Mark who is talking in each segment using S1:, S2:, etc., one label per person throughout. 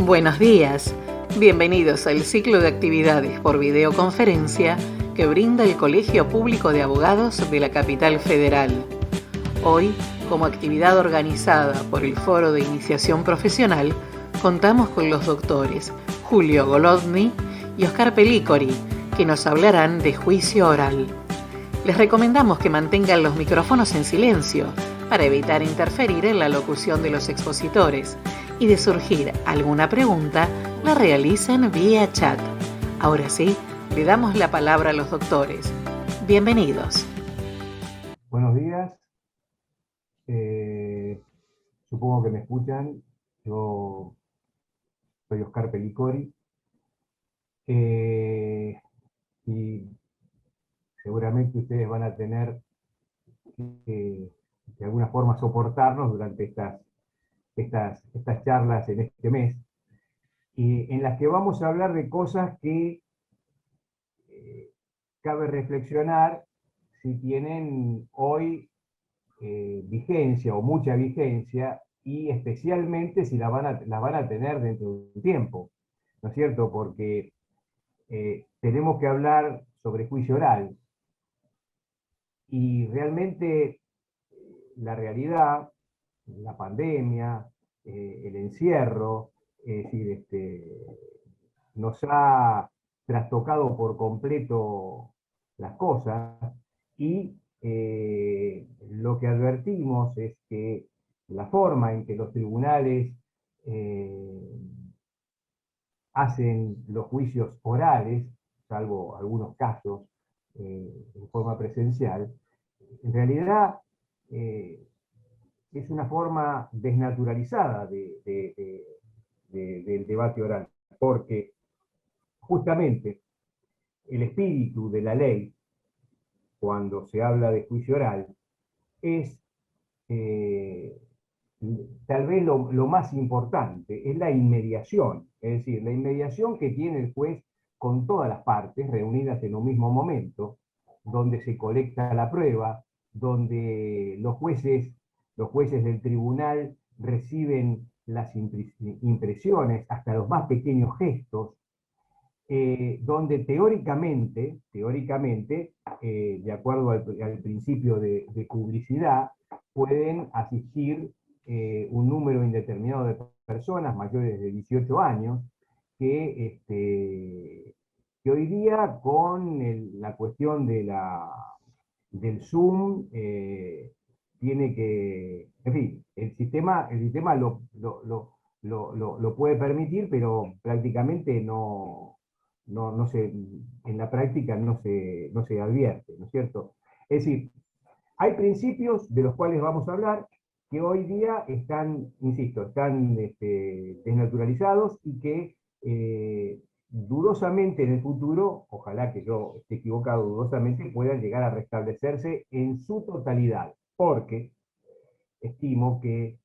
S1: Buenos días, bienvenidos al ciclo de actividades por videoconferencia que brinda el Colegio Público de Abogados de la Capital Federal. Hoy, como actividad organizada por el Foro de Iniciación Profesional, contamos con los doctores Julio Golodny y Oscar Pellicori, que nos hablarán de juicio oral. Les recomendamos que mantengan los micrófonos en silencio para evitar interferir en la locución de los expositores y de surgir alguna pregunta, la realicen vía chat. Ahora sí, le damos la palabra a los doctores. Bienvenidos.
S2: Buenos días. Supongo que me escuchan. Yo soy Oscar Pellicori. Y seguramente ustedes van a tener que de alguna forma soportarnos durante estas charlas en este mes, en las que vamos a hablar de cosas que cabe reflexionar si tienen hoy vigencia o mucha vigencia, y especialmente si las van a tener dentro de un tiempo, ¿no es cierto? Porque tenemos que hablar sobre juicio oral, y realmente la realidad, la pandemia, el encierro, es decir, nos ha trastocado por completo las cosas, y lo que advertimos es que la forma en que los tribunales hacen los juicios orales, salvo algunos casos en forma presencial, en realidad es una forma desnaturalizada del debate oral, porque justamente el espíritu de la ley, cuando se habla de juicio oral, es tal vez lo más importante, es la inmediación, es decir, la inmediación que tiene el juez con todas las partes reunidas en un mismo momento, donde se colecta la prueba, donde los jueces del tribunal reciben las impresiones, hasta los más pequeños gestos, donde teóricamente, de acuerdo al principio de publicidad, pueden asistir un número indeterminado de personas mayores de 18 años, que hoy día con la cuestión del Zoom tiene que, en fin, el sistema lo puede permitir, pero prácticamente no se, en la práctica no se advierte, ¿no es cierto? Es decir, hay principios de los cuales vamos a hablar que hoy día están, insisto, están desnaturalizados, y que dudosamente en el futuro, ojalá que yo esté equivocado, dudosamente puedan llegar a restablecerse en su totalidad, porque estimo que,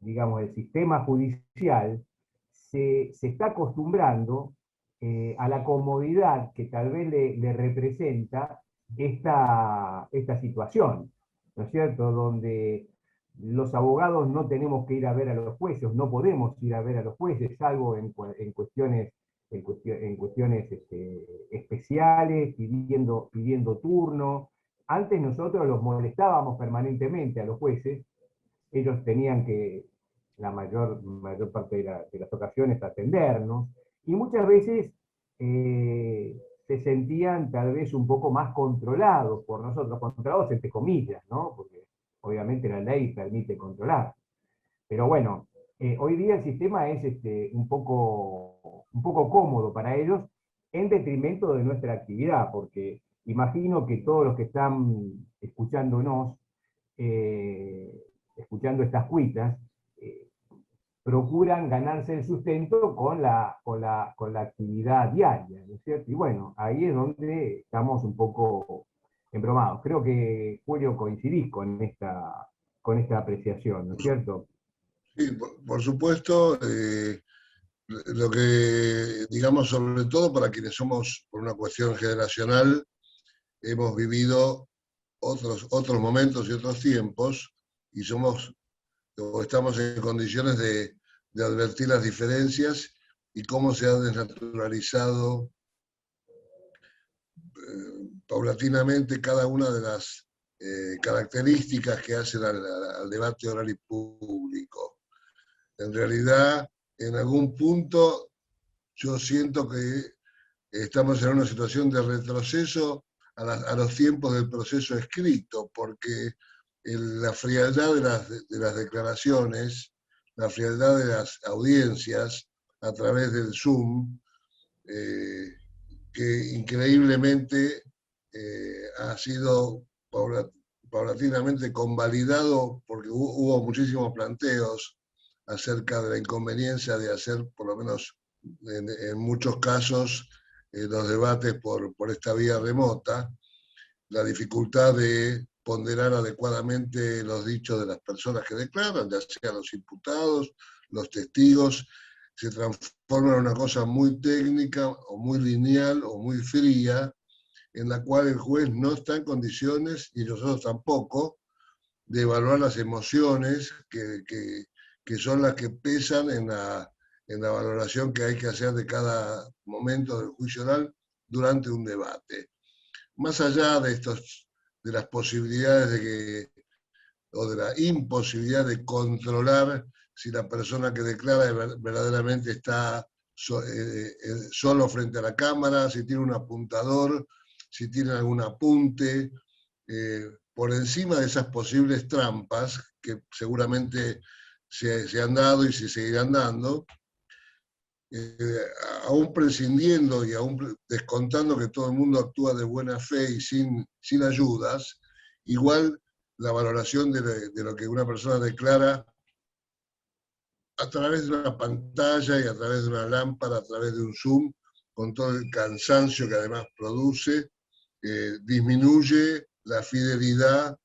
S2: digamos, el sistema judicial se está acostumbrando a la comodidad que tal vez le representa esta situación, ¿no es cierto? Donde los abogados no tenemos que ir a ver a los jueces, no podemos ir a ver a los jueces, salvo en cuestiones especiales, pidiendo turno. Antes nosotros los molestábamos permanentemente a los jueces, ellos tenían que, la mayor parte de las ocasiones, atendernos, y muchas veces se sentían tal vez un poco más controlados por nosotros, controlados entre comillas, ¿no? Porque obviamente la ley permite controlar. Pero bueno, hoy día el sistema es un poco cómodo para ellos, en detrimento de nuestra actividad, porque imagino que todos los que están escuchándonos, escuchando estas cuitas, procuran ganarse el sustento con la actividad diaria, ¿no es cierto? Y bueno, ahí es donde estamos un poco embromados. Creo que, Julio, coincidís con esta apreciación, ¿no es cierto?
S3: Sí, por supuesto. Lo que, digamos, sobre todo para quienes somos, por una cuestión generacional, hemos vivido otros momentos y otros tiempos, y somos o estamos en condiciones de de advertir las diferencias y cómo se ha desnaturalizado paulatinamente cada una de las características que hacen al debate oral y público. En realidad, en algún punto, yo siento que estamos en una situación de retroceso a los tiempos del proceso escrito, porque la frialdad de las declaraciones, la frialdad de las audiencias a través del Zoom, que increíblemente ha sido paulatinamente convalidado, porque hubo muchísimos planteos acerca de la inconveniencia de hacer, por lo menos en muchos casos, los debates por esta vía remota, la dificultad de ponderar adecuadamente los dichos de las personas que declaran, ya sean los imputados, los testigos, se transforma en una cosa muy técnica o muy lineal o muy fría, en la cual el juez no está en condiciones, y nosotros tampoco, de evaluar las emociones que son las que pesan en la valoración que hay que hacer de cada momento del juicio oral durante un debate. Más allá de las posibilidades o de la imposibilidad de controlar si la persona que declara verdaderamente está solo frente a la cámara, si tiene un apuntador, si tiene algún apunte, por encima de esas posibles trampas que seguramente se han dado y se seguirán dando, aún prescindiendo y aún descontando que todo el mundo actúa de buena fe y sin ayudas, igual la valoración de lo que una persona declara a través de una pantalla y a través de una lámpara, a través de un Zoom, con todo el cansancio que además produce, disminuye la fidelidad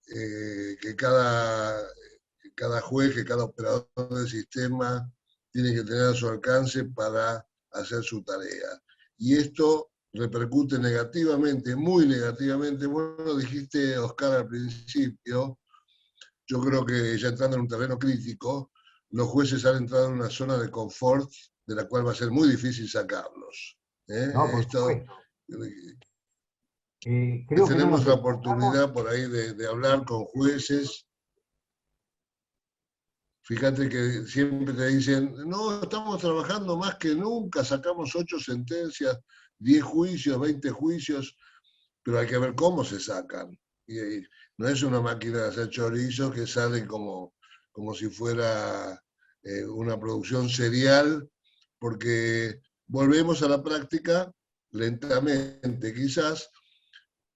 S3: que cada juez, que cada operador del sistema tiene que tener a su alcance para hacer su tarea. Y esto repercute negativamente, muy negativamente. Bueno, dijiste, Oscar, al principio, yo creo que ya entrando en un terreno crítico, los jueces han entrado en una zona de confort de la cual va a ser muy difícil sacarlos.
S2: No, por supuesto. Creo que no
S3: tenemos
S2: nos
S3: la
S2: equivocamos.
S3: oportunidad por ahí de hablar con jueces. Fíjate que siempre te dicen, no, estamos trabajando más que nunca, sacamos 8 sentencias, 10 juicios, 20 juicios, pero hay que ver cómo se sacan. Y no es una máquina de hacer chorizos que sale como si fuera una producción serial, porque volvemos a la práctica lentamente, quizás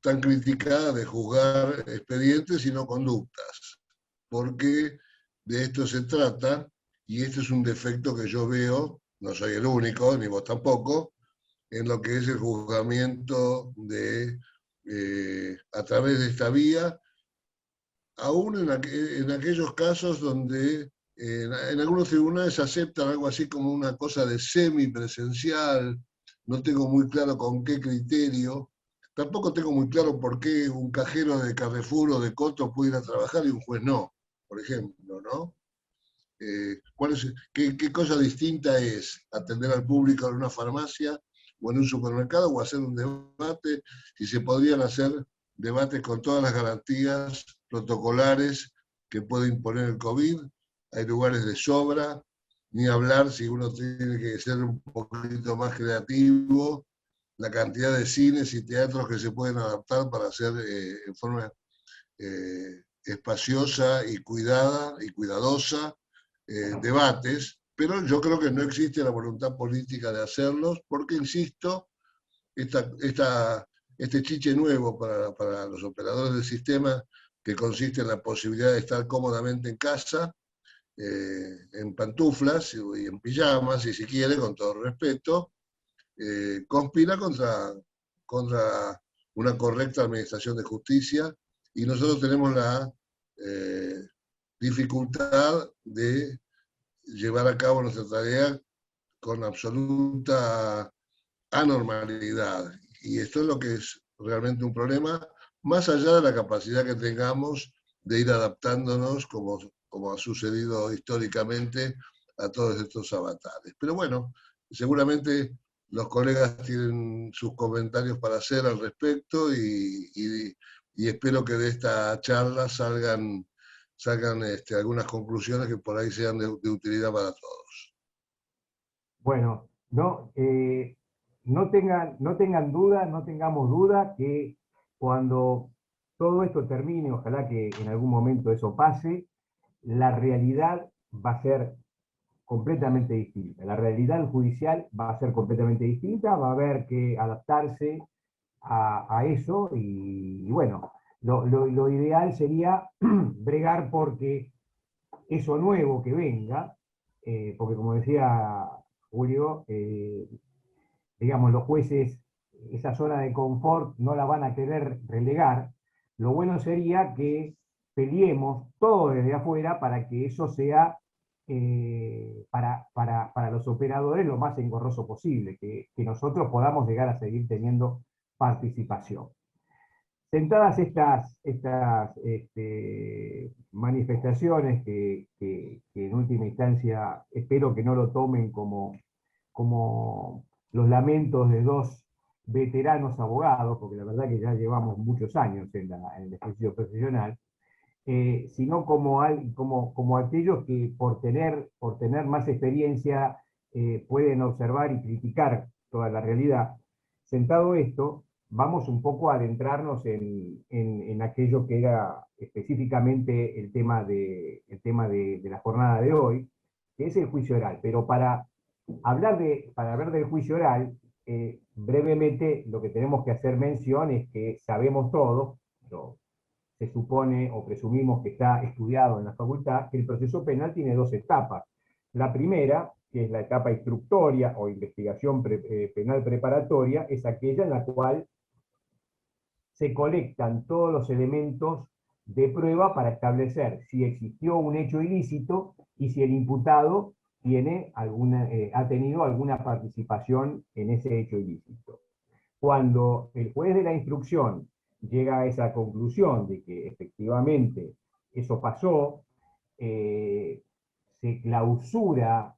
S3: tan criticada de juzgar expedientes y no conductas, porque de esto se trata, y este es un defecto que yo veo, no soy el único, ni vos tampoco, en lo que es el juzgamiento a través de esta vía, aún en aquellos casos donde en algunos tribunales aceptan algo así como una cosa de semipresencial, no tengo muy claro con qué criterio, tampoco tengo muy claro por qué un cajero de Carrefour o de Coto puede ir a trabajar y un juez no, por ejemplo, ¿no? ¿Qué cosa distinta es atender al público en una farmacia o en un supermercado o hacer un debate, si se podrían hacer debates con todas las garantías protocolares que puede imponer el COVID? Hay lugares de sobra, ni hablar si uno tiene que ser un poquito más creativo, la cantidad de cines y teatros que se pueden adaptar para hacer en forma espaciosa y cuidada y cuidadosa debates, pero yo creo que no existe la voluntad política de hacerlos, porque, insisto, este chiche nuevo para los operadores del sistema, que consiste en la posibilidad de estar cómodamente en casa, en pantuflas y en pijamas, si se quiere, con todo respeto, conspira contra una correcta administración de justicia, y nosotros tenemos la dificultad de llevar a cabo nuestra tarea con absoluta anormalidad. Y esto es lo que es realmente un problema, más allá de la capacidad que tengamos de ir adaptándonos, como ha sucedido históricamente, a todos estos avatares. Pero bueno, seguramente los colegas tienen sus comentarios para hacer al respecto y espero que de esta charla salgan algunas conclusiones que por ahí sean de utilidad para todos.
S2: Bueno, no tengan duda, no tengamos duda que cuando todo esto termine, ojalá que en algún momento eso pase, la realidad va a ser completamente distinta. La realidad judicial va a ser completamente distinta, va a haber que adaptarse a eso y bueno, lo ideal sería bregar porque eso nuevo que venga, porque como decía Julio, digamos, los jueces esa zona de confort no la van a querer relegar. Lo bueno sería que peleemos todo desde afuera para que eso sea para los operadores lo más engorroso posible, que nosotros podamos llegar a seguir teniendo participación. Sentadas estas manifestaciones que en última instancia espero que no lo tomen como los lamentos de dos veteranos abogados, porque la verdad que ya llevamos muchos años en el ejercicio profesional, sino como aquellos que por tener más experiencia pueden observar y criticar toda la realidad. Sentado esto, vamos un poco a adentrarnos en aquello que era específicamente el tema de la jornada de hoy, que es el juicio oral. Pero para hablar del juicio oral, brevemente lo que tenemos que hacer mención es que sabemos todos, se supone o presumimos que está estudiado en la facultad, que el proceso penal tiene dos etapas. La primera, que es la etapa instructoria o investigación penal preparatoria, es aquella en la cual se colectan todos los elementos de prueba para establecer si existió un hecho ilícito y si el imputado ha tenido alguna participación en ese hecho ilícito. Cuando el juez de la instrucción llega a esa conclusión de que efectivamente eso pasó, se clausura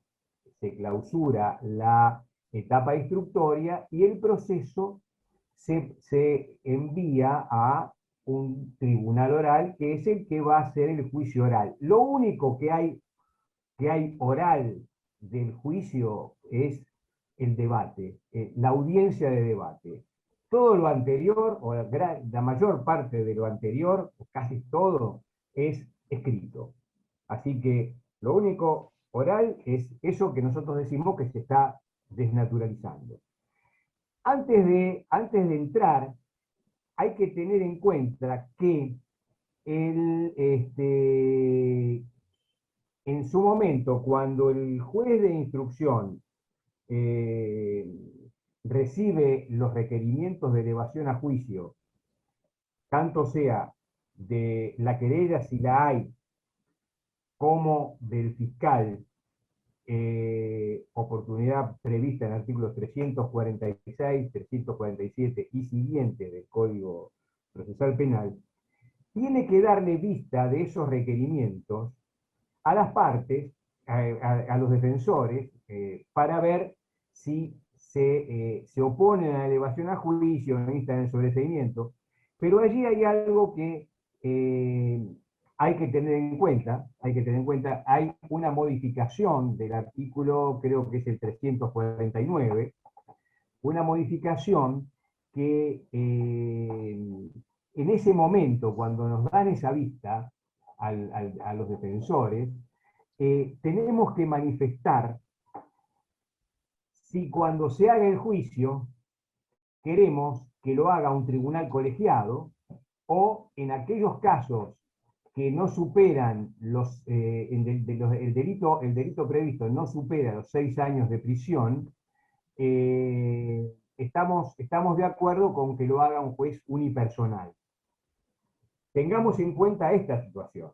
S2: la etapa instructoria y el proceso se envía a un tribunal oral, que es el que va a hacer el juicio oral. Lo único que hay oral del juicio es el debate, la audiencia de debate. Todo lo anterior, o la mayor parte de lo anterior, o casi todo, es escrito. Así que lo único oral es eso que nosotros decimos que se está desnaturalizando. Antes de entrar, hay que tener en cuenta que en su momento, cuando el juez de instrucción recibe los requerimientos de elevación a juicio, tanto sea de la querella si la hay, como del fiscal, oportunidad prevista en artículos 346, 347 y siguientes del Código Procesal Penal, tiene que darle vista de esos requerimientos a las partes, a los defensores, para ver si se oponen a la elevación a juicio, no instan el sobreseimiento, pero allí hay algo que hay que tener en cuenta, hay una modificación del artículo, creo que es el 349, una modificación que en ese momento, cuando nos dan esa vista a los defensores, tenemos que manifestar si cuando se haga el juicio queremos que lo haga un tribunal colegiado o en aquellos casos que no superan el delito previsto no supera los 6 años de prisión, estamos de acuerdo con que lo haga un juez unipersonal. Tengamos en cuenta esta situación,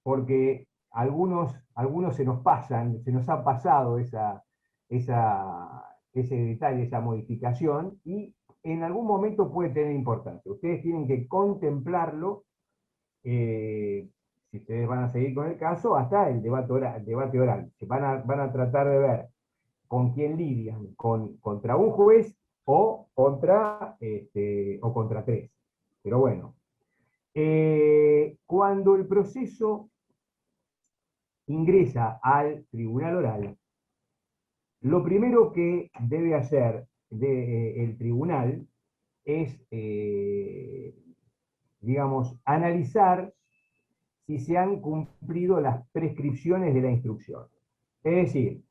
S2: porque algunos se nos ha pasado ese detalle, esa modificación, y en algún momento puede tener importancia. Ustedes tienen que contemplarlo si ustedes van a seguir con el caso, hasta el debate oral. Van a tratar de ver con quién lidian, contra un juez o contra 3. Pero bueno, cuando el proceso ingresa al tribunal oral, lo primero que debe hacer el tribunal es, digamos, analizar si se han cumplido las prescripciones de la instrucción. Es decir,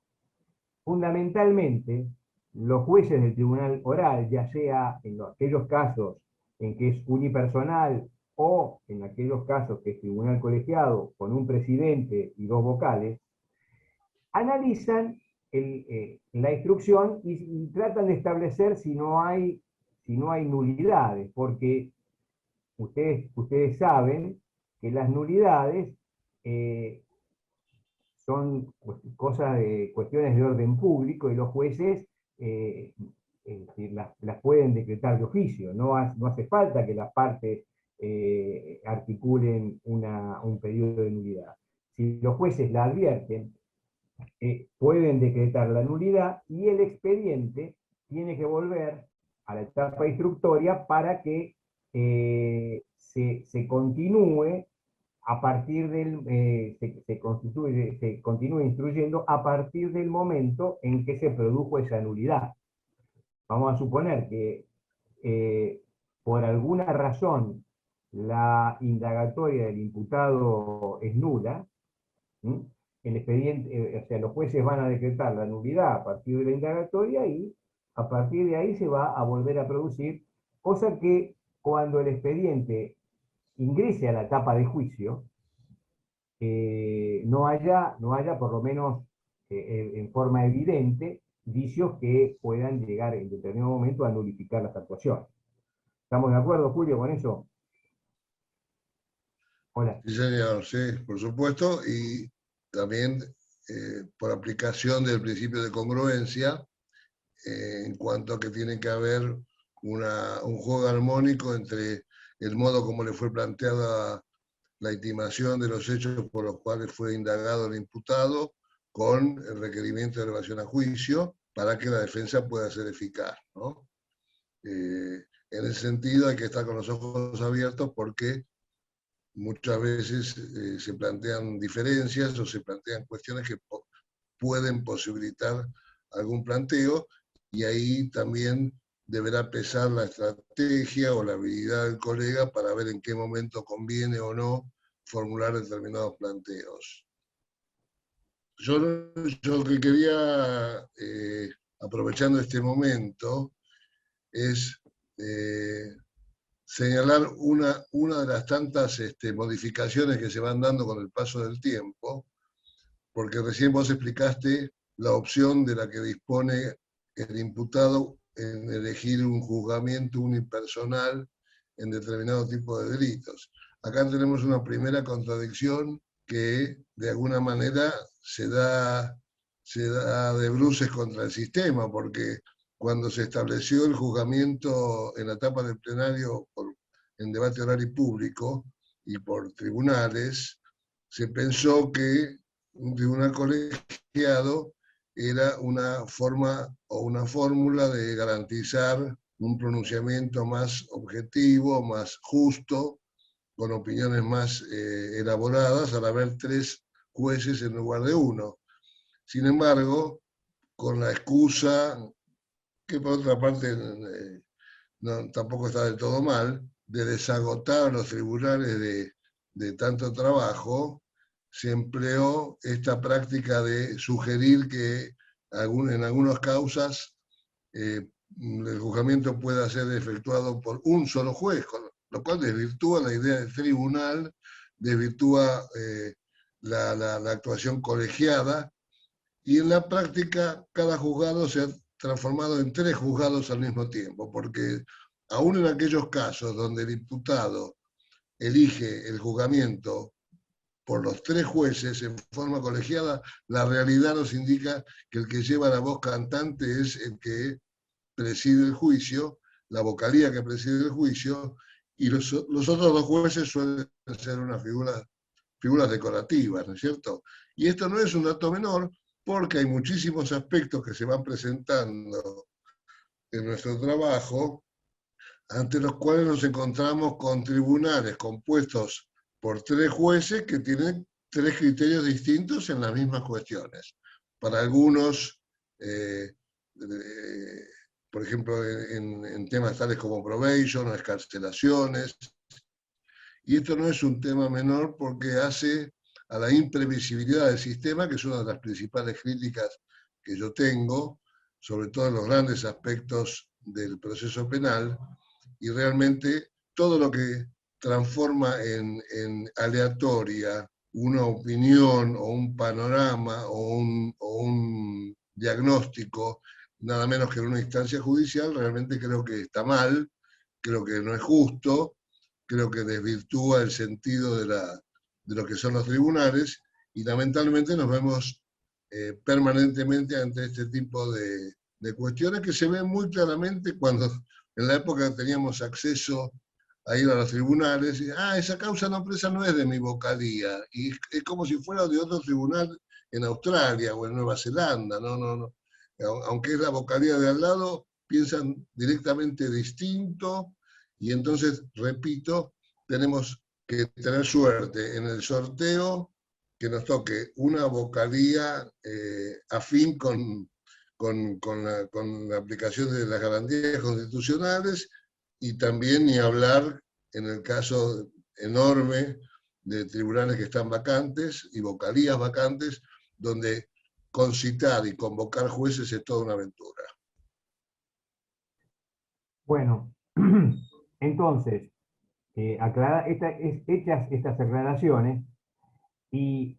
S2: fundamentalmente, los jueces del tribunal oral, ya sea en aquellos casos en que es unipersonal o en aquellos casos que es tribunal colegiado con un presidente y 2 vocales, analizan la instrucción y tratan de establecer si no hay nulidades, porque ustedes saben que las nulidades son cuestiones de orden público y los jueces las pueden decretar de oficio. No hace falta que las partes articulen un pedido de nulidad. Si los jueces la advierten, pueden decretar la nulidad y el expediente tiene que volver a la etapa instructoria para que se continúe a partir se continúe instruyendo a partir del momento en que se produjo esa nulidad. Vamos a suponer que por alguna razón la indagatoria del imputado es nula, ¿sí? El expediente, o sea, los jueces van a decretar la nulidad a partir de la indagatoria y a partir de ahí se va a volver a producir, cosa que cuando el expediente ingrese a la etapa de juicio, no haya por lo menos en forma evidente vicios que puedan llegar en determinado momento a nulificar las actuaciones. ¿Estamos de acuerdo, Julio, con eso? Hola.
S3: Sí, señor, sí, por supuesto, y también por aplicación del principio de congruencia, en cuanto a que tiene que haber un juego armónico entre el modo como le fue planteada la intimación de los hechos por los cuales fue indagado el imputado con el requerimiento de elevación a juicio para que la defensa pueda ser eficaz, ¿no? En ese sentido hay que estar con los ojos abiertos porque muchas veces se plantean diferencias o se plantean cuestiones que pueden posibilitar algún planteo, y ahí también deberá pesar la estrategia o la habilidad del colega para ver en qué momento conviene o no formular determinados planteos. Yo lo que quería, aprovechando este momento, es señalar una de las tantas modificaciones que se van dando con el paso del tiempo, porque recién vos explicaste la opción de la que dispone el imputado en elegir un juzgamiento unipersonal en determinado tipo de delitos. Acá tenemos una primera contradicción que de alguna manera se da de bruces contra el sistema, porque cuando se estableció el juzgamiento en la etapa del plenario en debate oral y público y por tribunales, se pensó que un tribunal colegiado era una forma o una fórmula de garantizar un pronunciamiento más objetivo, más justo, con opiniones más elaboradas, al haber 3 jueces en lugar de 1. Sin embargo, con la excusa, que por otra parte tampoco está del todo mal, de desagotar los tribunales de tanto trabajo, se empleó esta práctica de sugerir que en algunas causas el juzgamiento pueda ser efectuado por un solo juez, lo cual desvirtúa la idea del tribunal, desvirtúa la actuación colegiada, y en la práctica cada juzgado se ha transformado en 3 juzgados al mismo tiempo, porque aún en aquellos casos donde el imputado elige el juzgamiento por los 3 jueces en forma colegiada, la realidad nos indica que el que lleva la voz cantante es el que preside el juicio, la vocalía que preside el juicio, y los otros 2 jueces suelen ser una figura figuras decorativas, ¿no es cierto? Y esto no es un dato menor porque hay muchísimos aspectos que se van presentando en nuestro trabajo, ante los cuales nos encontramos con tribunales compuestos por 3 jueces que tienen 3 criterios distintos en las mismas cuestiones. Para algunos, por ejemplo, en temas tales como probation o excarcelaciones, y esto no es un tema menor porque hace a la imprevisibilidad del sistema, que es una de las principales críticas que yo tengo, sobre todo en los grandes aspectos del proceso penal, y realmente todo lo que transforma en aleatoria una opinión o un panorama o un diagnóstico, nada menos que en una instancia judicial, realmente creo que está mal, creo que no es justo, creo que desvirtúa el sentido de lo que son los tribunales, y lamentablemente nos vemos permanentemente ante este tipo de cuestiones que se ven muy claramente cuando en la época teníamos acceso a ir a los tribunales, y esa causa no presa no es de mi vocalía, y es como si fuera de otro tribunal en Australia o en Nueva Zelanda, no. Aunque es la vocalía de al lado, piensan directamente distinto, y entonces, repito, tenemos que tener suerte en el sorteo que nos toque una vocalía afín con la aplicación de las garantías constitucionales, y también ni hablar en el caso enorme de tribunales que están vacantes y vocalías vacantes, donde concitar y convocar jueces es toda una aventura.
S2: Bueno, entonces, hechas estas aclaraciones, y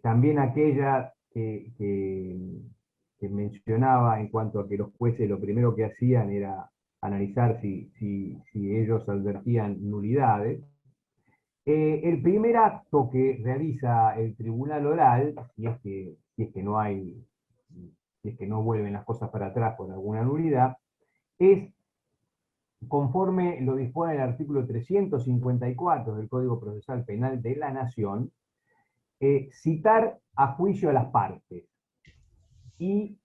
S2: también aquella que mencionaba en cuanto a que los jueces lo primero que hacían era analizar si ellos advertían nulidades. El primer acto que realiza el tribunal oral, si es que no vuelven las cosas para atrás por alguna nulidad, es, conforme lo dispone el artículo 354 del Código Procesal Penal de la Nación, citar a juicio a las partes. Y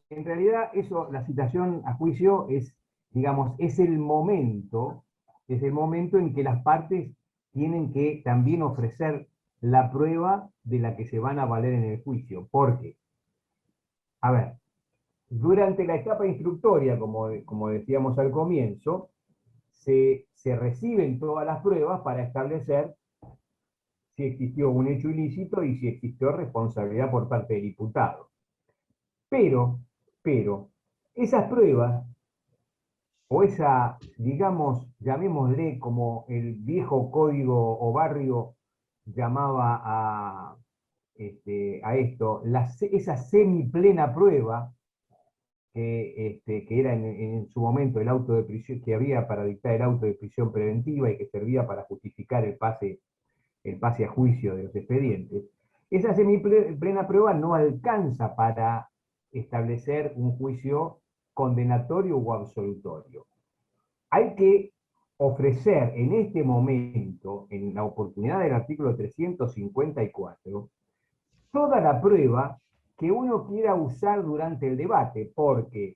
S2: en realidad la citación a juicio es, digamos, es el momento en que las partes tienen que también ofrecer la prueba de la que se van a valer en el juicio. Porque, a ver, durante la etapa instructoria, como decíamos al comienzo, se reciben todas las pruebas para establecer si existió un hecho ilícito y si existió responsabilidad por parte del imputado. Pero, esas pruebas, o digamos, llamémosle como el viejo código o barrio llamaba a esto, esa semiplena prueba, que era en su momento el auto de prisión que había para dictar el auto de prisión preventiva y que servía para justificar el pase a juicio de los expedientes, esa semiplena prueba no alcanza para establecer un juicio condenatorio o absolutorio. Hay que ofrecer en este momento, en la oportunidad del artículo 354, toda la prueba que uno quiera usar durante el debate, porque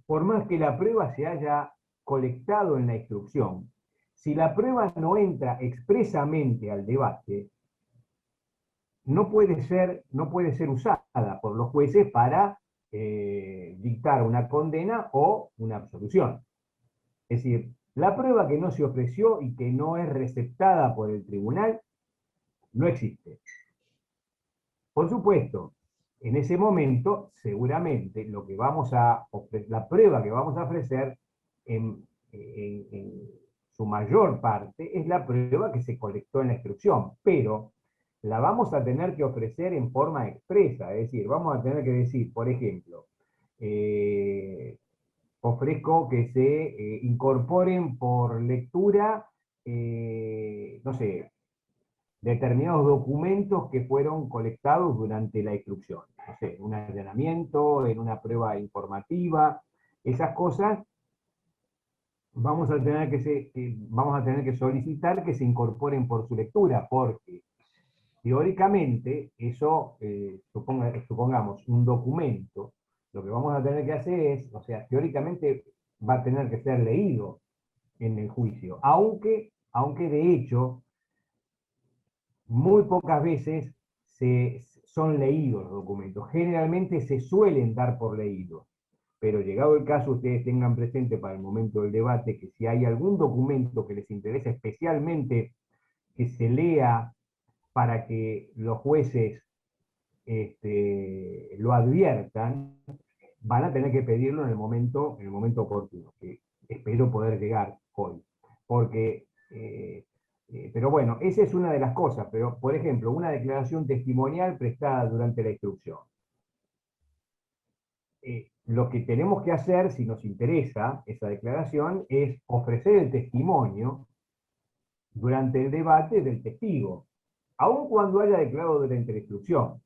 S2: por más que la prueba se haya colectado en la instrucción, si la prueba no entra expresamente al debate, no puede ser usada por los jueces para dictar una condena o una absolución. Es decir, la prueba que no se ofreció y que no es receptada por el tribunal no existe. Por supuesto, en ese momento, seguramente, la prueba que vamos a ofrecer en su mayor parte es la prueba que se colectó en la instrucción, pero la vamos a tener que ofrecer en forma expresa, es decir, vamos a tener que decir, por ejemplo, ofrezco que se incorporen por lectura, no sé, determinados documentos que fueron colectados durante la instrucción, no sé, un allanamiento, en una prueba informativa, esas cosas vamos a tener que solicitar que se incorporen por su lectura, porque teóricamente eso, supongamos, un documento, lo que vamos a tener que hacer es, o sea, teóricamente va a tener que ser leído en el juicio, aunque de hecho muy pocas veces son leídos los documentos. Generalmente se suelen dar por leídos, pero llegado el caso, ustedes tengan presente para el momento del debate que si hay algún documento que les interesa especialmente que se lea para que los jueces lo adviertan, van a tener que pedirlo en el momento oportuno, que espero poder llegar hoy. Porque pero bueno, esa es una de las cosas, pero por ejemplo, una declaración testimonial prestada durante la instrucción. Lo que tenemos que hacer, si nos interesa esa declaración, es ofrecer el testimonio durante el debate del testigo, aun cuando haya declarado durante la instrucción.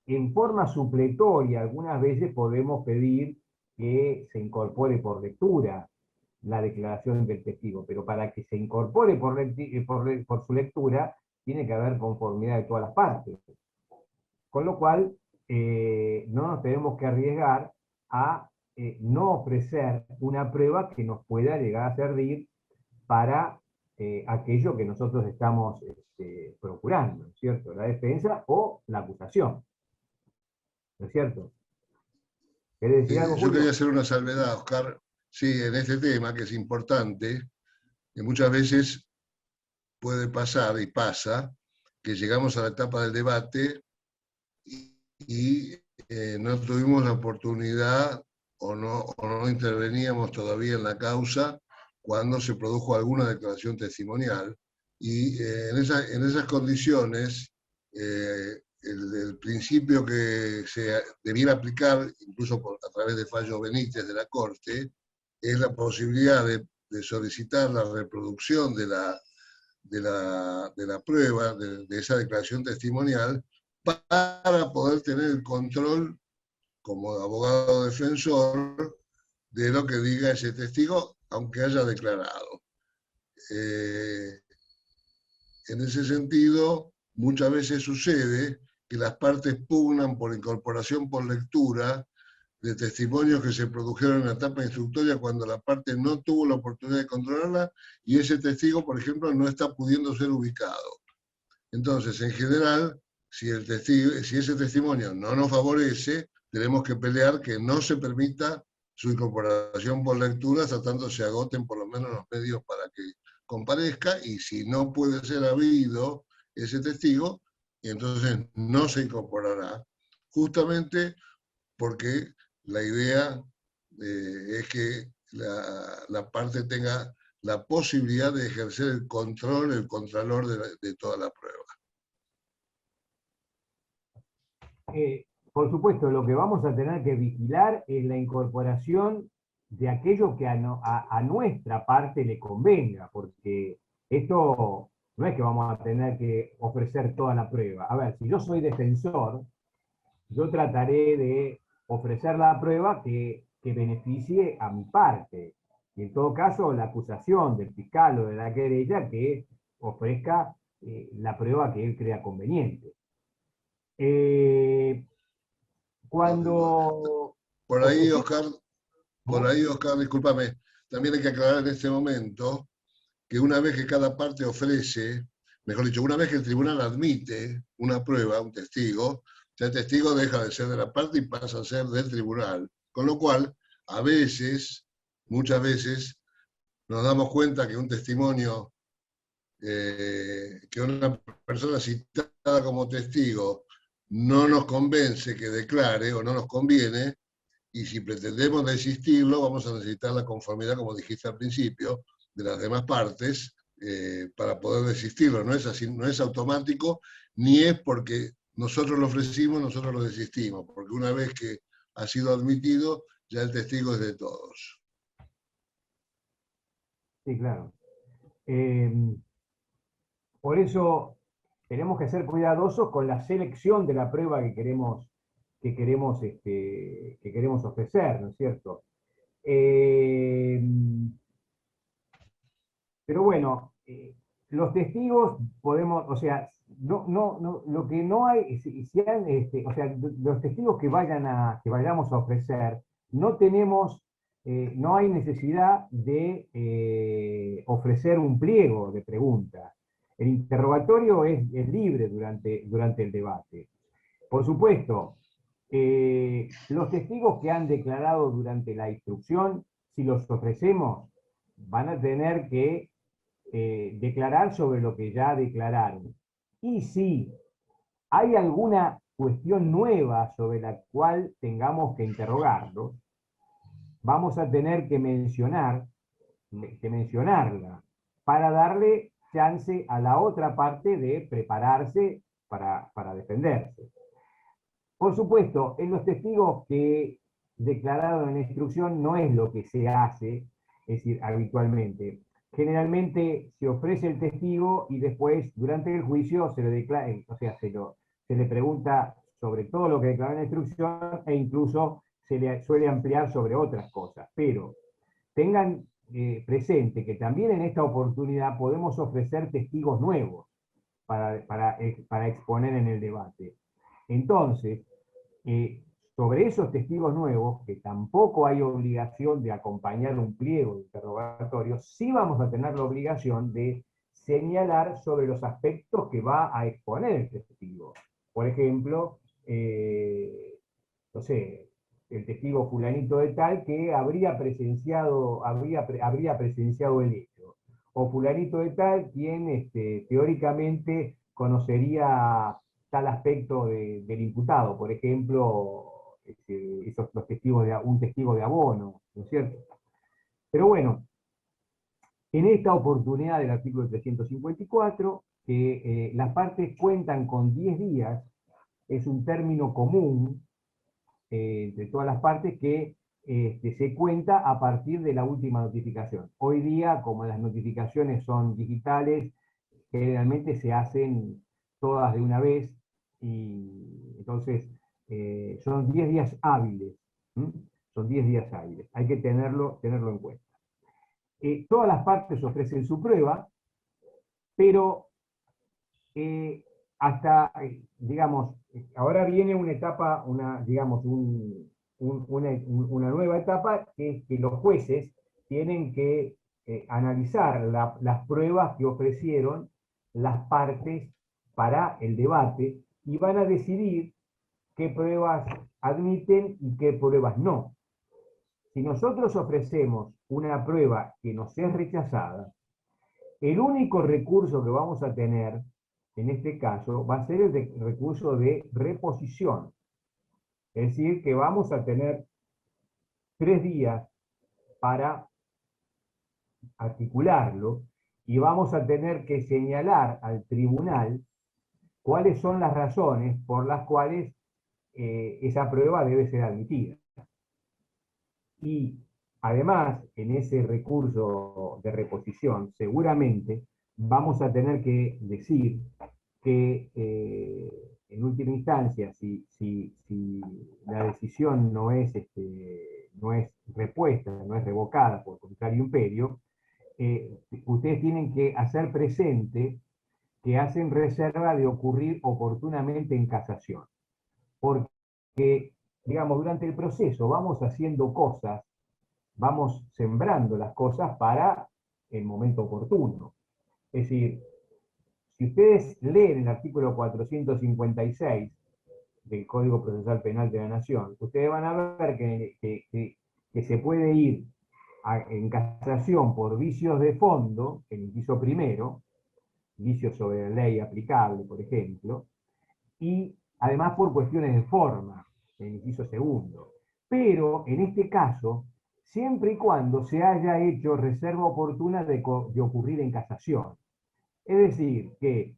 S2: En forma supletoria, algunas veces podemos pedir que se incorpore por lectura la declaración del testigo, pero para que se incorpore por su lectura, tiene que haber conformidad de todas las partes. Con lo cual, no nos tenemos que arriesgar a no ofrecer una prueba que nos pueda llegar a servir para aquello que nosotros estamos procurando, ¿no es cierto? La defensa o la acusación, ¿no es cierto? ¿Querés decir algo,
S3: Yo
S2: Julio?
S3: quería hacer una salvedad, Oscar, sí, en este tema que es importante, que muchas veces puede pasar y pasa, que llegamos a la etapa del debate y no tuvimos la oportunidad o no interveníamos todavía en la causa cuando se produjo alguna declaración testimonial. Y en esas condiciones, el principio que se debiera aplicar, incluso a través de fallos Benítez de la Corte, es la posibilidad de solicitar la reproducción de la prueba, de esa declaración testimonial, para poder tener el control como abogado defensor de lo que diga ese testigo, aunque haya declarado. En ese sentido, muchas veces sucede que las partes pugnan por incorporación por lectura de testimonios que se produjeron en la etapa instructoria cuando la parte no tuvo la oportunidad de controlarla y ese testigo, por ejemplo, no está pudiendo ser ubicado. Entonces, en general, si ese testimonio no nos favorece, tenemos que pelear que no se permita su incorporación por lectura hasta tanto se agoten por lo menos los medios para que comparezca, y si no puede ser habido ese testigo, entonces no se incorporará, justamente porque la idea es que la parte tenga la posibilidad de ejercer el control, el contralor de toda la prueba.
S2: Por supuesto, lo que vamos a tener que vigilar es la incorporación de aquello que a nuestra parte le convenga, porque esto no es que vamos a tener que ofrecer toda la prueba. A ver, si yo soy defensor, yo trataré de ofrecer la prueba que beneficie a mi parte. Y en todo caso, la acusación del fiscal o de la querella que ofrezca la prueba que él crea conveniente. Cuando
S3: Por ahí,
S2: ofrecemos...
S3: Oscar, discúlpame, también hay que aclarar en este momento que una vez que cada parte ofrece, mejor dicho, una vez que el tribunal admite una prueba, un testigo, ya el testigo deja de ser de la parte y pasa a ser del tribunal. Con lo cual, a veces, muchas veces, nos damos cuenta que un testimonio, que una persona citada como testigo no nos convence que declare o no nos conviene, y si pretendemos desistirlo, vamos a necesitar la conformidad, como dijiste al principio, de las demás partes para poder desistirlo. No es así, no es automático, ni es porque nosotros lo ofrecimos, nosotros lo desistimos, porque una vez que ha sido admitido, ya el testigo es de todos.
S2: Sí, claro. Por eso tenemos que ser cuidadosos con la selección de la prueba que queremos ofrecer, ¿no es cierto? Eh, pero bueno, los testigos podemos, o sea, lo que no hay, o sea, los testigos que vayamos a ofrecer, no tenemos, no hay necesidad de ofrecer un pliego de preguntas. El interrogatorio es libre durante el debate. Por supuesto, los testigos que han declarado durante la instrucción, si los ofrecemos, van a tener que declarar sobre lo que ya declararon. Y si hay alguna cuestión nueva sobre la cual tengamos que interrogarlos, vamos a tener que mencionarla para darle chance a la otra parte de prepararse para defenderse. Por supuesto, en los testigos que declararon en la instrucción no es lo que se hace, es decir, habitualmente. Generalmente se ofrece el testigo y después, durante el juicio, se le declara, o sea, se le pregunta sobre todo lo que declaró en la instrucción e incluso se le suele ampliar sobre otras cosas. Pero tengan presente que también en esta oportunidad podemos ofrecer testigos nuevos para exponer en el debate. Entonces, sobre esos testigos nuevos, que tampoco hay obligación de acompañar un pliego de interrogatorio, sí vamos a tener la obligación de señalar sobre los aspectos que va a exponer el testigo. Por ejemplo, no sé, el testigo fulanito de tal que habría presenciado el hecho, o fulanito de tal quien teóricamente conocería tal aspecto del imputado, por ejemplo, un testigo de abono, ¿no es cierto? Pero bueno, en esta oportunidad del artículo 354, que las partes cuentan con 10 días, es un término común de todas las partes que se cuenta a partir de la última notificación. Hoy día, como las notificaciones son digitales, generalmente se hacen todas de una vez, y entonces son 10 días hábiles. Son 10 días hábiles. Hay que tenerlo en cuenta. Todas las partes ofrecen su prueba, pero digamos, ahora viene una etapa, digamos, una nueva etapa, que es que los jueces tienen que analizar las pruebas que ofrecieron las partes para el debate y van a decidir qué pruebas admiten y qué pruebas no. Si nosotros ofrecemos una prueba que nos es rechazada, el único recurso que vamos a tener en este caso va a ser el recurso de reposición. Es decir, que vamos a tener 3 días para articularlo y vamos a tener que señalar al tribunal cuáles son las razones por las cuales esa prueba debe ser admitida. Y además, en ese recurso de reposición, seguramente vamos a tener que decir que en última instancia, si la decisión no es repuesta, no es revocada por contrario imperio, ustedes tienen que hacer presente que hacen reserva de ocurrir oportunamente en casación. Porque, digamos, durante el proceso vamos haciendo cosas, vamos sembrando las cosas para el momento oportuno. Es decir, si ustedes leen el artículo 456 del Código Procesal Penal de la Nación, ustedes van a ver que se puede ir en casación por vicios de fondo, el inciso primero, vicios sobre la ley aplicable, por ejemplo, y además por cuestiones de forma, el inciso segundo. Pero en este caso, siempre y cuando se haya hecho reserva oportuna de ocurrir en casación. Es decir, que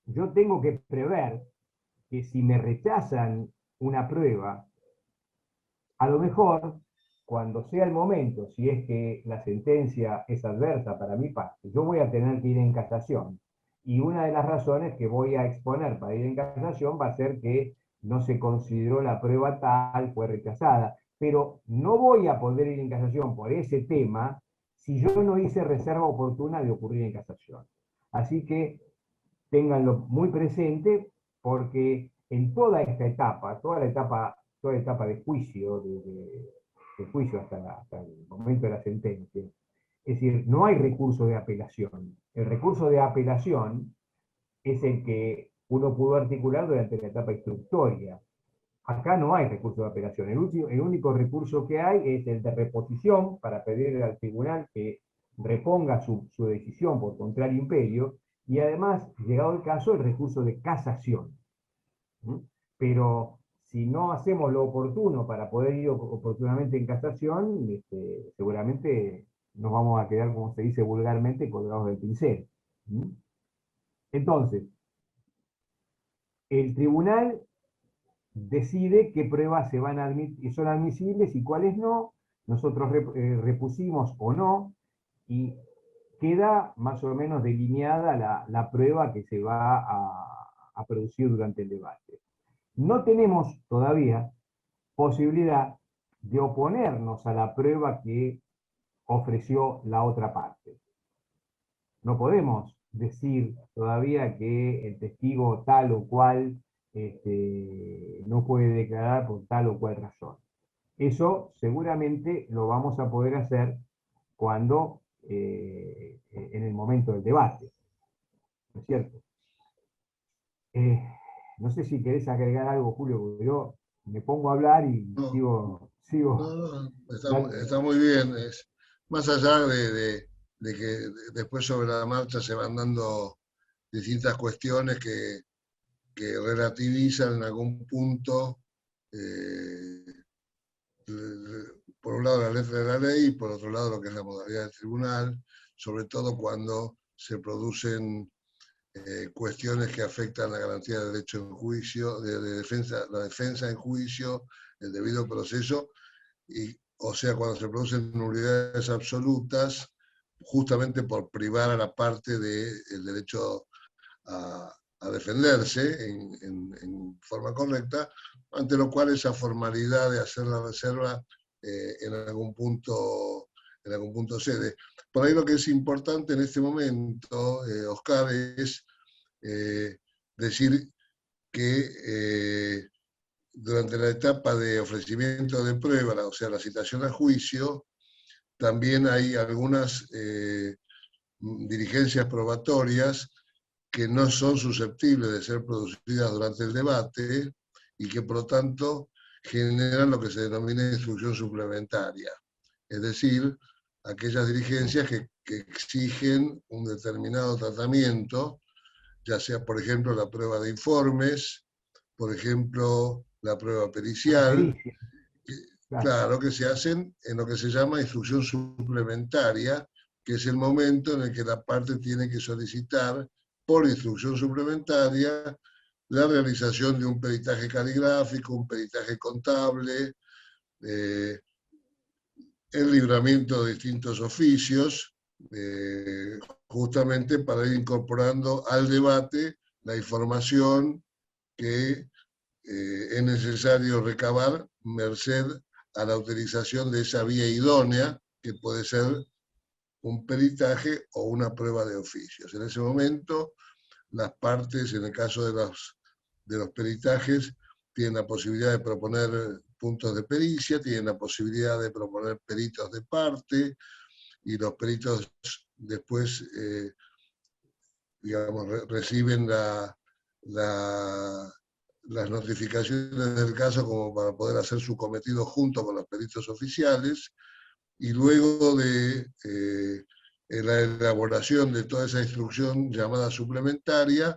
S2: yo tengo que prever que si me rechazan una prueba, a lo mejor, cuando sea el momento, si es que la sentencia es adversa para mi parte, yo voy a tener que ir en casación. Y una de las razones que voy a exponer para ir en casación va a ser que no se consideró la prueba tal, fue rechazada. Pero no voy a poder ir en casación por ese tema si yo no hice reserva oportuna de ocurrir en casación. Así que ténganlo muy presente, porque en toda esta etapa, toda la etapa de juicio, de juicio hasta el momento de la sentencia, es decir, no hay recurso de apelación. El recurso de apelación es el que uno pudo articular durante la etapa instructoria. Acá no hay recurso de apelación. El único recurso que hay es el de reposición para pedirle al tribunal que reponga su decisión por contrario imperio, y además, llegado el caso, el recurso de casación. ¿Mm? Pero si no hacemos lo oportuno para poder ir oportunamente en casación, seguramente nos vamos a quedar, como se dice vulgarmente, colgados del pincel. ¿Mm? Entonces, el tribunal decide qué pruebas son admisibles y cuáles no. Nosotros repusimos o no, y queda más o menos delineada la prueba que se va a producir durante el debate. No tenemos todavía posibilidad de oponernos a la prueba que ofreció la otra parte. No podemos decir todavía que el testigo tal o cual no puede declarar por tal o cual razón. Eso seguramente lo vamos a poder hacer cuando, en el momento del debate, ¿no es cierto? No sé si querés agregar algo, Julio, porque yo me pongo a hablar y
S3: No,
S2: sigo.
S3: está muy bien. Más allá de que después sobre la marcha se van dando distintas cuestiones que relativizan en algún punto, por un lado la letra de la ley y por otro lado lo que es la modalidad del tribunal, sobre todo cuando se producen cuestiones que afectan la garantía del derecho en juicio, la defensa en juicio, el debido proceso, o sea, cuando se producen nulidades absolutas, justamente por privar a la parte del derecho a defenderse en forma correcta, ante lo cual esa formalidad de hacer la reserva en algún punto cede. Por ahí lo que es importante en este momento, Oscar, es decir que durante la etapa de ofrecimiento de prueba, o sea, la citación a juicio, también hay algunas diligencias probatorias que no son susceptibles de ser producidas durante el debate y que por lo tanto generan lo que se denomina instrucción suplementaria. Es decir, aquellas diligencias que exigen un determinado tratamiento, ya sea, por ejemplo, la prueba de informes, por ejemplo, la prueba pericial, claro, que se hacen en lo que se llama instrucción suplementaria, que es el momento en el que la parte tiene que solicitar por instrucción suplementaria la realización de un peritaje caligráfico, un peritaje contable, el libramiento de distintos oficios, justamente para ir incorporando al debate la información que es necesario recabar merced a la utilización de esa vía idónea, que puede ser un peritaje o una prueba de oficios. En ese momento, las partes, en el caso de los peritajes, tienen la posibilidad de proponer puntos de pericia, tienen la posibilidad de proponer peritos de parte, y los peritos después, digamos, reciben las notificaciones del caso como para poder hacer su cometido junto con los peritos oficiales, y luego de la elaboración de toda esa instrucción llamada suplementaria,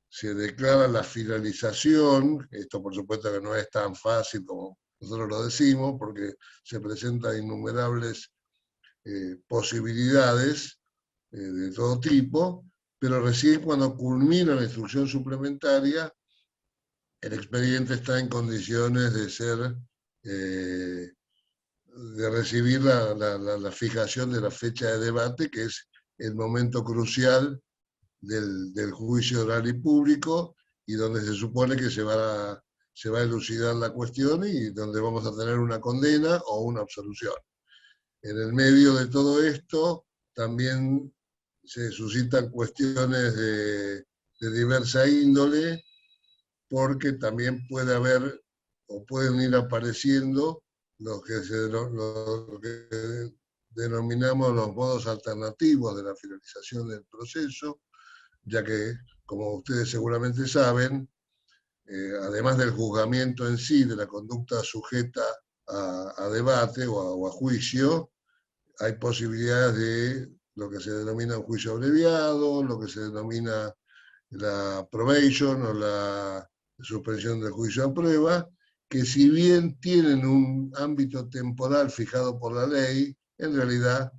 S3: se declara la finalización. Esto por supuesto que no es tan fácil como nosotros lo decimos, porque se presentan innumerables posibilidades de todo tipo, pero recién cuando culmina la instrucción suplementaria, el expediente está en condiciones de ser, de recibir la fijación de la fecha de debate, que es el momento crucial del juicio oral y público, y donde se supone que se va se va a elucidar la cuestión y donde vamos a tener una condena o una absolución. En el medio de todo esto también se suscitan cuestiones de diversa índole, porque también puede haber o pueden ir apareciendo lo que denominamos los modos alternativos de la finalización del proceso, ya que, como ustedes seguramente saben, además del juzgamiento en sí, de la conducta sujeta a debate o a juicio, hay posibilidades de lo que se denomina un juicio abreviado, lo que se denomina la probation o la suspensión del juicio a prueba, que si bien tienen un ámbito temporal fijado por la ley, en realidad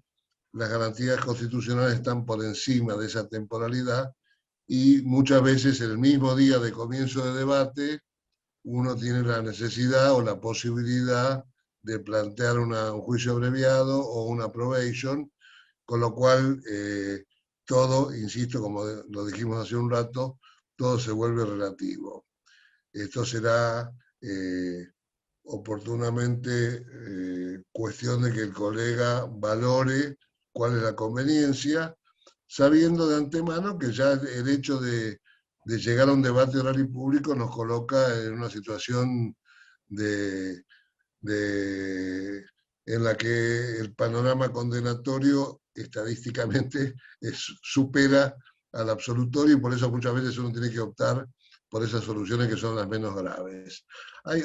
S3: las garantías constitucionales están por encima de esa temporalidad y muchas veces el mismo día de comienzo de debate uno tiene la necesidad o la posibilidad de plantear un juicio abreviado o una probation, con lo cual todo, insisto, como lo dijimos hace un rato, todo se vuelve relativo. Esto será oportunamente cuestión de que el colega valore cuál es la conveniencia, sabiendo de antemano que ya el hecho de llegar a un debate oral y público nos coloca en una situación de, en la que el panorama condenatorio estadísticamente supera al absolutorio y por eso muchas veces uno tiene que optar por esas soluciones que son las menos graves.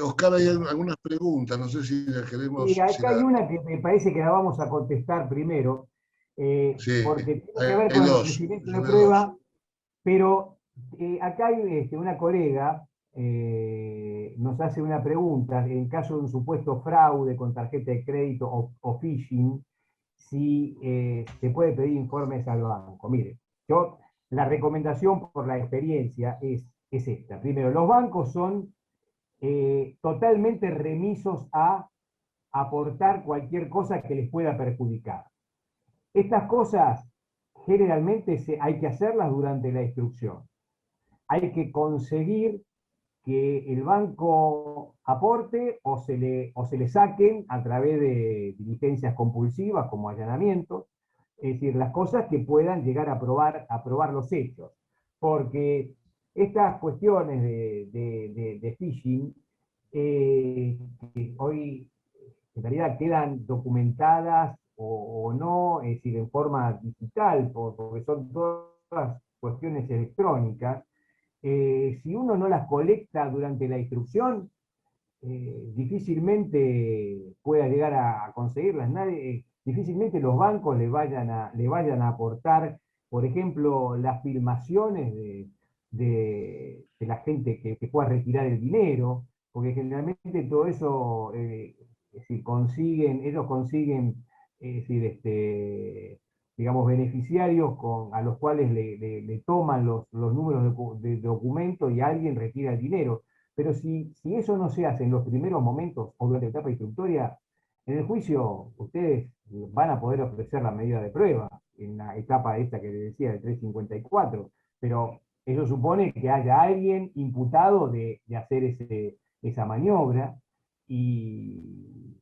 S3: Oscar, hay algunas preguntas, no sé si las queremos...
S2: Y acá hay una que me parece que la vamos a contestar primero,
S3: Sí,
S2: porque tiene que ver
S3: hay
S2: con el
S3: dos,
S2: ofrecimiento de
S3: decime dos.
S2: prueba, pero acá hay una colega nos hace una pregunta, en caso de un supuesto fraude con tarjeta de crédito o phishing, si se puede pedir informes al banco. Mire, la recomendación por la experiencia es esta. Primero, los bancos son totalmente remisos a aportar cualquier cosa que les pueda perjudicar. Estas cosas generalmente hay que hacerlas durante la instrucción. Hay que conseguir que el banco aporte o se le saquen a través de diligencias compulsivas como allanamientos, es decir, las cosas que puedan llegar a probar los hechos. Porque estas cuestiones de phishing, que hoy en realidad quedan documentadas o no, es decir, en forma digital, porque son todas cuestiones electrónicas, si uno no las colecta durante la instrucción, difícilmente pueda llegar a conseguirlas. Difícilmente los bancos le vayan a aportar, por ejemplo, las filmaciones de la gente que pueda retirar el dinero, porque generalmente todo eso, es decir, ellos consiguen, es decir, digamos, beneficiarios a los cuales le toman los números de documento y alguien retira el dinero. Pero si eso no se hace en los primeros momentos o durante la etapa instructoria, en el juicio ustedes van a poder ofrecer la medida de prueba en la etapa esta que les decía, del 354, pero eso supone que haya alguien imputado de hacer esa maniobra y